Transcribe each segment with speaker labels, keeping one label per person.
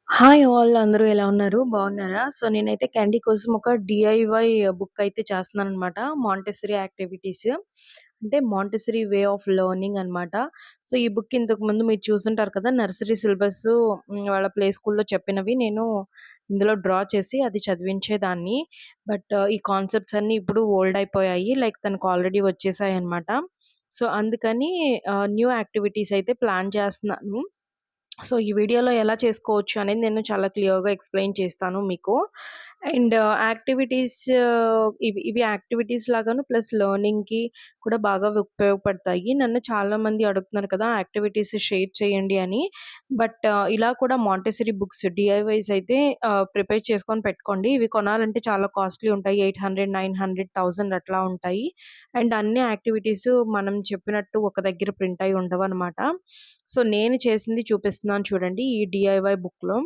Speaker 1: Hi all అందరూ ఎలా ఉన్నారు? బాగున్నారా? సో, నేనైతే క్యాండీ కోసం ఒక డీఐవై బుక్ అయితే చేస్తున్నాననమాట. Montessori activities. అంటే మాంటెసరీ వే ఆఫ్ లెర్నింగ్ అనమాట. సో, ఈ బుక్ ఇంతకుముందు మీరు చూసుంటారు కదా! నర్సరీ సిలబసు వాళ్ళ ప్లే స్కూల్‌లో చెప్పినవి నేను ఇందులో డ్రా చేసి అది చదివించేదాన్ని. బట్ ఈ కాన్సెప్ట్స్ అన్నీ ఇప్పుడు ఓల్డ్ అయిపోయాయి. లైక్ తనకు ఆల్రెడీ వచ్చేసాయన్నమాట. సో, అందుకని న్యూ యాక్టివిటీస్ అయితే ప్లాన్ చేస్తున్నాను. సో, ఈ వీడియోలో ఎలా చేసుకోవచ్చు అనేది నేను చాలా క్లియర్‌గా ఎక్స్‌ప్లెయిన్ చేస్తాను మీకు. అండ్ యాక్టివిటీస్ ఇవి ఇవి యాక్టివిటీస్ లాగాను ప్లస్ లెర్నింగ్‌కి కూడా బాగా ఉపయోగపడతాయి. నన్ను చాలామంది అడుగుతున్నారు కదా! యాక్టివిటీస్ షేర్ చేయండి అని. బట్ ఇలా కూడా మాంటెసరీ బుక్స్ డీఐవైస్ అయితే ప్రిపేర్ చేసుకొని పెట్టుకోండి. ఇవి కొనాలంటే చాలా కాస్ట్‌లీ ఉంటాయి. 800, 900, 1000 అట్లా ఉంటాయి. అండ్ అన్ని యాక్టివిటీస్ మనం చెప్పినట్టు ఒక దగ్గర ప్రింట్ అయ్యి ఉండవనమాట. సో, నేను చేసింది చూపిస్తున్నాను చూడండి ఈ డీఐవై బుక్‌లో.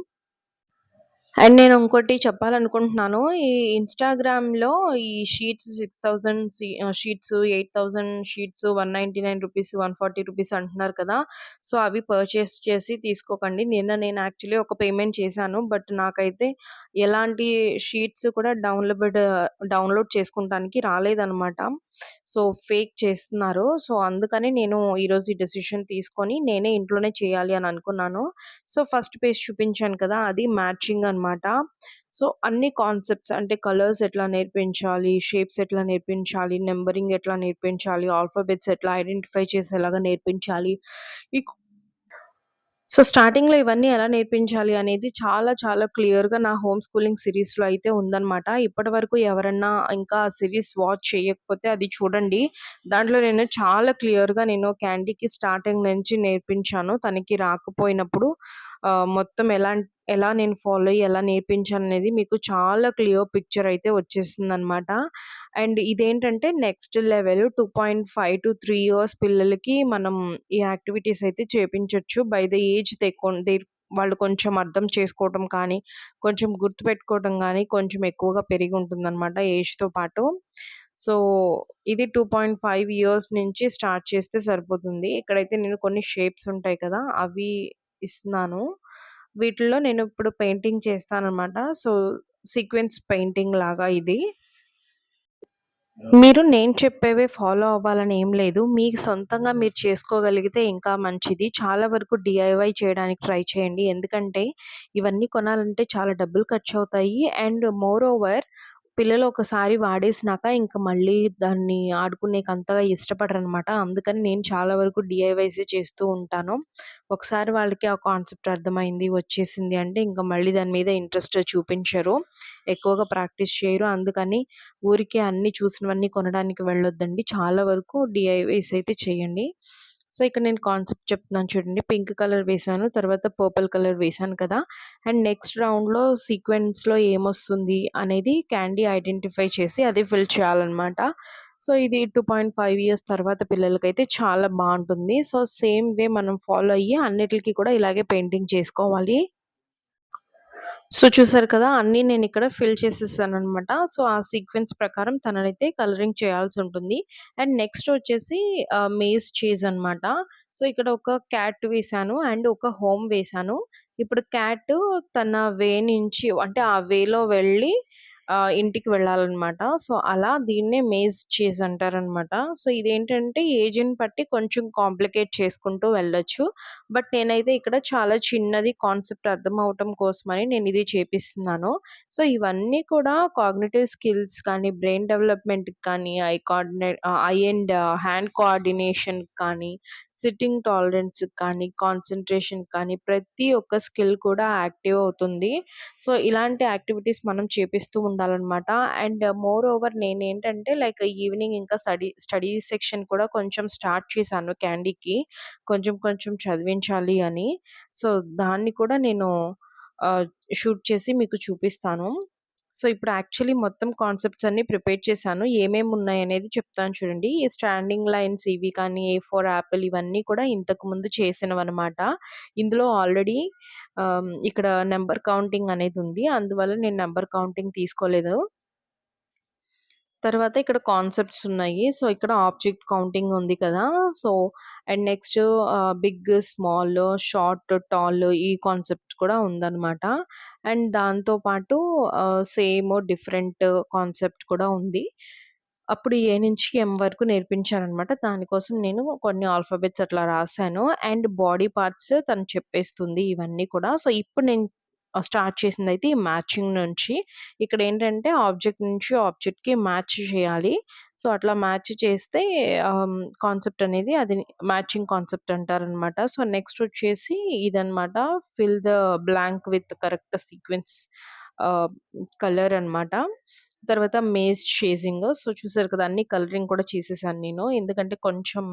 Speaker 1: అండ్ నేను ఇంకోటి చెప్పాలనుకుంటున్నాను. ఈ ఇన్‌స్టాగ్రామ్‌లో ఈ షీట్స్ 6000 షీట్స్, 8000 షీట్స్, రూ. 199, రూ. 140 అంటున్నారు కదా! సో, అవి పర్చేస్ చేసి తీసుకోకండి. నిన్న నేను యాక్చువల్లీ ఒక పేమెంట్ చేశాను. బట్ నాకైతే ఎలాంటి షీట్స్ కూడా డౌన్‌లోడ్ చేసుకుంటానికి రాలేదనమాట. సో, ఫేక్ చేస్తున్నారు. సో, అందుకని నేను ఈరోజు ఈ డెసిషన్ తీసుకొని నేనే ఇంట్లోనే చేయాలి అని అనుకున్నాను. సో, ఫస్ట్ పేజ్ చూపించాను కదా! అది మ్యాచింగ్ అనమాట. సో, అన్ని కాన్సెప్ట్స్ అంటే కలర్స్ ఎట్లా నేర్పించాలి, షేప్స్ ఎట్లా నేర్పించాలి, నంబరింగ్ ఎట్లా నేర్పించాలి, ఆల్ఫాబెట్స్ ఎట్లా ఐడెంటిఫై చేసేలాగా నేర్పించాలి. ఈ సో, స్టార్టింగ్‌లో ఇవన్నీ ఎలా నేర్పించాలి అనేది చాలా చాలా క్లియర్‌గా నా హోమ్ స్కూలింగ్ సీరీస్‌లో అయితే ఉందనమాట. ఇప్పటివరకు ఎవరన్నా ఇంకా ఆ సీరీస్ వాచ్ చేయకపోతే అది చూడండి. దాంట్లో నేను చాలా క్లియర్‌గా నేను క్యాండీకి స్టార్టింగ్ నుంచి నేర్పించాను. తనకి రాకపోయినప్పుడు మొత్తం ఎలా నేను ఫాలో అయ్యి ఎలా నేర్పించాననేది మీకు చాలా క్లియర్ పిక్చర్ అయితే వచ్చేసిందనమాట. అండ్ ఇదేంటంటే నెక్స్ట్ లెవెల్ 2.5-3 ఇయర్స్ పిల్లలకి మనం ఈ యాక్టివిటీస్ అయితే చేపించొచ్చు. బై ద ఏజ్ వాళ్ళు కొంచెం అర్థం చేసుకోవటం కానీ, కొంచెం గుర్తుపెట్టుకోవటం గానీ, కొంచెం ఎక్కువగా పెరిగి ఉంటుందనమాట ఏజ్‌తో పాటు. సో, ఇది 2.5 ఇయర్స్ నుంచి స్టార్ట్ చేస్తే సరిపోతుంది. ఇక్కడైతే నేను కొన్ని షేప్స్ ఉంటాయి కదా! అవి ఇస్తున్నాను. వీటిల్లో నేను ఇప్పుడు పెయింటింగ్ చేస్తాననమాట. సో, సీక్వెన్స్ పెయింటింగ్ లాగా ఇది. మీరు నేను చెప్పేవే ఫాలో అవ్వాలని ఏం లేదు. మీకు సొంతంగా మీరు చేసుకోగలిగితే ఇంకా మంచిది. చాలా వరకు డీఐవై చేయడానికి ట్రై చేయండి. ఎందుకంటే ఇవన్నీ కొనాలంటే చాలా డబ్బులు ఖర్చవుతాయి. అండ్ మోర్ ఓవర్ పిల్లలు ఒకసారి వాడేసినాక ఇంక మళ్ళీ దాన్ని ఆడుకునేకి అంతగా ఇష్టపడరనమాట. అందుకని నేను చాలా వరకు డీఐవైసే చేస్తూ ఉంటాను. ఒకసారి వాళ్ళకి ఆ కాన్సెప్ట్ అర్థమైంది, వచ్చేసింది అంటే ఇంక మళ్ళీ దాని మీద ఇంట్రెస్ట్ చూపించరు. ఎక్కువగా ప్రాక్టీస్ చేయరు. అందుకని ఊరికే అన్నీ చూసినవన్నీ కొనడానికి వెళ్ళొద్దండి. చాలా వరకు డీఐవైస్ అయితే చేయండి. సో, ఇక్కడ నేను కాన్సెప్ట్ చెప్తున్నాను చూడండి. పింక్ కలర్ వేశాను. తర్వాత పర్పుల్ కలర్ వేశాను కదా! అండ్ నెక్స్ట్ రౌండ్‌లో సీక్వెన్స్‌లో ఏమొస్తుంది అనేది క్యాండీ ఐడెంటిఫై చేసి అది ఫిల్ చేయాలనమాట. సో, ఇది 2.5 ఇయర్స్ తర్వాత పిల్లలకైతే చాలా బావుంటుంది. సో, సేమ్ వే మనం ఫాలో అయ్యి అన్నిట్లికి కూడా ఇలాగే పెయింటింగ్ చేసుకోవాలి. సో, చూసారు కదా! అన్నీ నేనిక్కడ ఫిల్ చేసేసాననమాట. సో, ఆ సీక్వెన్స్ ప్రకారం తననైతే కలరింగ్ చేయాల్సుంటుంది. అండ్ నెక్స్ట్ వచ్చేసి మేజ్ చీజ్ అనమాట. సో, ఇక్కడ ఒక క్యాట్ వేశాను అండ్ ఒక హోమ్ వేశాను. ఇప్పుడు క్యాట్ తన వే నుంచి అంటే ఆ వేలో వెళ్ళి ఇంటికి వెళ్ళాలనమాట. సో, అలా దీన్నే మేజ్ చీజ్ అంటారనమాట. సో, ఇదేంటంటే ఏజ్‌ని బట్టి కొంచెం కాంప్లికేట్ చేసుకుంటూ వెళ్ళొచ్చు. బట్ నేనైతే ఇక్కడ చాలా చిన్నది కాన్సెప్ట్ అర్థమవ్వటం కోసమని నేనిది చేపిస్తున్నాను. సో, ఇవన్నీ కూడా కాగ్నిటివ్ స్కిల్స్ కానీ, బ్రెయిన్ డెవలప్‌మెంట్‌కి కానీ, ఐ అండ్ హ్యాండ్ కోఆర్డినేషన్‌కి కానీ, సిట్టింగ్ టాలరెన్స్‌కి కానీ, కాన్సంట్రేషన్‌కి కానీ ప్రతి ఒక్క స్కిల్ కూడా యాక్టివ్ అవుతుంది. సో, ఇలాంటి యాక్టివిటీస్ మనం చేపిస్తూ ఉండాలనమాట. అండ్ మోర్ ఓవర్ నేనేంటంటే లైక్ ఈవినింగ్ ఇంకా స్టడీ సెక్షన్ కూడా కొంచెం స్టార్ట్ చేశాను క్యాండీకి. కొంచెం కొంచెం చదివించాలి అని. సో, దాన్ని కూడా నేను ఆహ్, షూట్ చేసి మీకు చూపిస్తాను. సో, ఇప్పుడు యాక్చువల్లీ మొత్తం కాన్సెప్ట్స్ అన్నీ ప్రిపేర్ చేశాను. ఏమేమున్నాయనేది చెప్తాను చూడండి. ఈ స్టాండింగ్ లైన్స్ ఇవి కానీ, ఏ ఫర్ యాపిల్ ఇవన్నీ కూడా ఇంతకుముందు చేసినవనమాట. ఇందులో ఆల్రెడీ ఇక్కడ నంబర్ కౌంటింగ్ అనేదుంది. అందువల్ల నేను నంబర్ కౌంటింగ్ తీసుకోలేదు. తర్వాత ఇక్కడ కాన్సెప్ట్స్ ఉన్నాయి. సో, ఇక్కడ ఆబ్జెక్ట్ కౌంటింగ్ ఉంది కదా! So, and next big, small, short, tall ఈ కాన్సెప్ట్ కూడా ఉందన్నమాట. అండ్ దాంతో పాటు సేమ్ డిఫరెంట్ కాన్సెప్ట్ కూడా ఉంది. అప్పుడు ఏ నుంచి ఎం వరకు నేర్పించారనమాట. దానికోసం నేను కొన్ని ఆల్ఫాబెట్స్ అట్లా రాసాను. అండ్ బాడీ పార్ట్స్ తను చెప్పేస్తుంది ఇవన్నీ కూడా. సో, ఇప్పుడు నేను స్టార్ట్ చేసిందైతే ఈ మ్యాచింగ్ నుంచి. ఇక్కడేంటంటే ఆబ్జెక్ట్ నుంచి ఆబ్జెక్ట్‌కి మ్యాచ్ చేయాలి. సో, అట్లా మ్యాచ్ చేస్తే కాన్సెప్ట్ అనేది అది మ్యాచింగ్ కాన్సెప్ట్ అంటారనమాట. సో, నెక్స్ట్ వచ్చేసి ఇదనమాట. Fill the blank with correct sequence ఆహ్, కలర్ అనమాట. తర్వాత మేజ్ చేసింగ్. సో, చూసారు కదా! అన్ని కలరింగ్ కూడా చేసేసాను నేను. ఎందుకంటే కొంచెం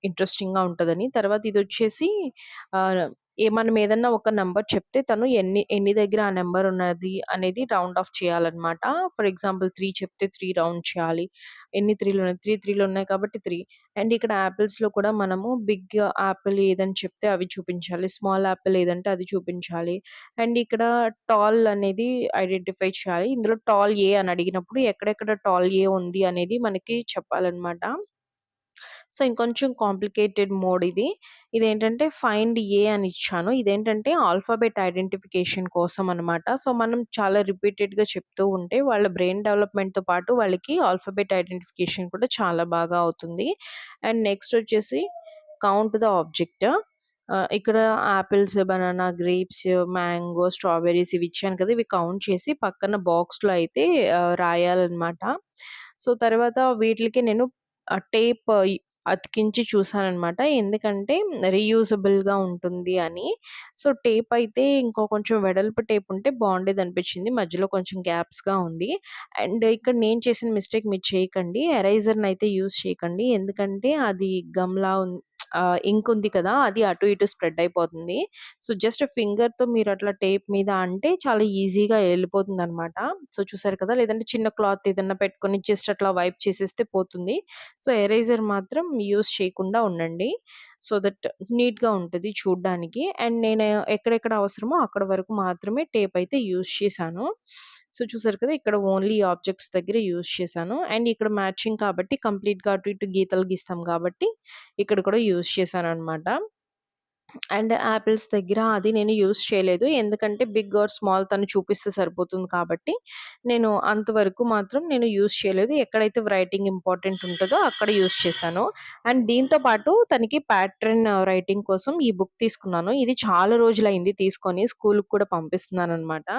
Speaker 1: ఇంట్రెస్టింగ్‌గా ఉంటదని. తర్వాత ఇదొచ్చేసి ఆహ్, మనం ఏదన్నా ఒక నంబర్ చెప్తే తను ఎన్ని ఎన్ని దగ్గర ఆ నంబర్ ఉన్నది అనేది రౌండ్ ఆఫ్ చేయాలన్నమాట. ఫర్ ఎగ్జాంపుల్ 3 చెప్తే 3 రౌండ్ చేయాలి. ఎన్ని 3లు ఉన్నాయి? 3 ఉన్నాయి కాబట్టి 3. అండ్ ఇక్కడ యాపిల్స్‌లో కూడా మనము బిగ్ యాపిల్ ఏదని చెప్తే అవి చూపించాలి. స్మాల్ యాపిల్ ఏదంటే అది చూపించాలి. అండ్ ఇక్కడ టాల్ అనేది ఐడెంటిఫై చేయాలి. ఇందులో టాల్ ఏ అని అడిగినప్పుడు ఎక్కడెక్కడ టాల్ ఏ ఉంది అనేది మనకి చెప్పాలన్నమాట. సో, ఇంకొంచెం కాంప్లికేటెడ్ మోడ్ ఇది. ఇదేంటంటే ఫైండ్ ఏ అని ఇచ్చాను. ఇదేంటంటే ఆల్ఫాబెట్ ఐడెంటిఫికేషన్ కోసం అన్నమాట. సో, మనం చాలా రిపీటెడ్‌గా చెప్తూ ఉంటే వాళ్ళ బ్రెయిన్ డెవలప్‌మెంట్‌తో పాటు వాళ్ళకి ఆల్ఫాబెట్ ఐడెంటిఫికేషన్ కూడా చాలా బాగా అవుతుంది. అండ్ నెక్స్ట్ వచ్చేసి కౌంట్ ద ఆబ్జెక్ట్. ఇక్కడ apples, banana, grapes, mango, strawberries ఇవి ఇచ్చాను కదా! ఇవి కౌంట్ చేసి పక్కన బాక్స్‌లో అయితే రాయాలన్నమాట. సో, తర్వాత వీటిలికి నేను టేప్ అతికించి చూసాననమాట. ఎందుకంటే రీయూజబుల్‌గా ఉంటుంది అని. సో, టేప్ అయితే ఇంకో కొంచెం వెడల్పు టేప్ ఉంటే బావుండేదనిపించింది. మధ్యలో కొంచెం గ్యాప్స్‌గా ఉంది. అండ్ ఇక్కడ నేను చేసిన మిస్టేక్ మీరు చేయకండి. ఎరేజర్‌నయితే యూజ్ చేయకండి. ఎందుకంటే అది గమ్‌లా ఇంక్ ఉంది కదా! అది అటు ఇటు స్ప్రెడ్ అయిపోతుంది. సో, జస్ట్ ఫింగర్‌తో మీరు అట్లా టేప్ మీద అంటే చాలా ఈజీగా ఎళ్ళిపోతుందనమాట. సో, చూసారు కదా! లేదంటే చిన్న క్లాత్ ఏదన్నా పెట్టుకొని జస్ట్ అట్లా వైప్ చేసేస్తే పోతుంది. సో, ఎరేజర్ మాత్రం యూజ్ చేయకుండా ఉండండి. సో దట్ నీట్‌గా ఉంటది చూడ్డానికి. అండ్ నేను ఎక్కడెక్కడ అవసరమో అక్కడ వరకు మాత్రమే టేప్ అయితే యూజ్ చేశాను. సో, చూసారు కదా! ఇక్కడ ఓన్లీ ఆబ్జెక్ట్స్ దగ్గర యూజ్ చేశాను. అండ్ ఇక్కడ మ్యాచింగ్ కాబట్టి కంప్లీట్‌గా అటు ఇటు గీతలు గీస్తాం కాబట్టి ఇక్కడ కూడా యూజ్ చేశాననమాట. అండ్ యాపిల్స్ దగ్గర అది నేను యూజ్ చేయలేదు. ఎందుకంటే బిగ్ ఆర్ స్మాల్ తను చూపిస్తే సరిపోతుంది కాబట్టి, నేను అంతవరకు మాత్రం నేను యూజ్ చేయలేదు. ఎక్కడైతే రైటింగ్ ఇంపార్టెంట్ ఉంటదో అక్కడ యూజ్ చేశాను. అండ్ దీంతో పాటు తనకి ప్యాటర్న్ రైటింగ్ కోసం ఈ బుక్ తీసుకున్నాను. ఇది చాలా రోజులయింది తీసుకొని. స్కూలుకి కూడా పంపిస్తున్నాననమాట.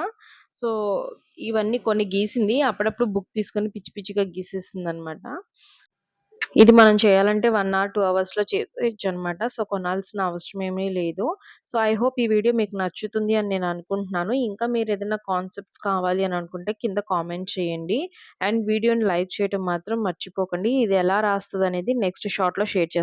Speaker 1: సో, ఇవన్నీ కొన్ని గీసింది. అప్పుడప్పుడు బుక్ తీసుకొని పిచ్చి పిచ్చిగా గీసేస్తుందనమాట. ఇది మనం చేయాలంటే 1 ఆర్ 2 అవర్స్‌లో చేసేయొచ్చనమాట. సో, కొనాల్సిన అవసరం ఏమీ లేదు. సో, ఐ హోప్ ఈ వీడియో మీకు నచ్చుతుంది అని నేను అనుకుంటున్నాను. ఇంకా మీరేదైనా కాన్సెప్ట్స్ కావాలి అని అనుకుంటే కింద కామెంట్ చేయండి. అండ్ వీడియోని లైక్ చేయటం మాత్రం మర్చిపోకండి. ఇది ఎలా రాస్తదనేది నెక్స్ట్ షార్ట్‌లో షేర్ చేస్తాను.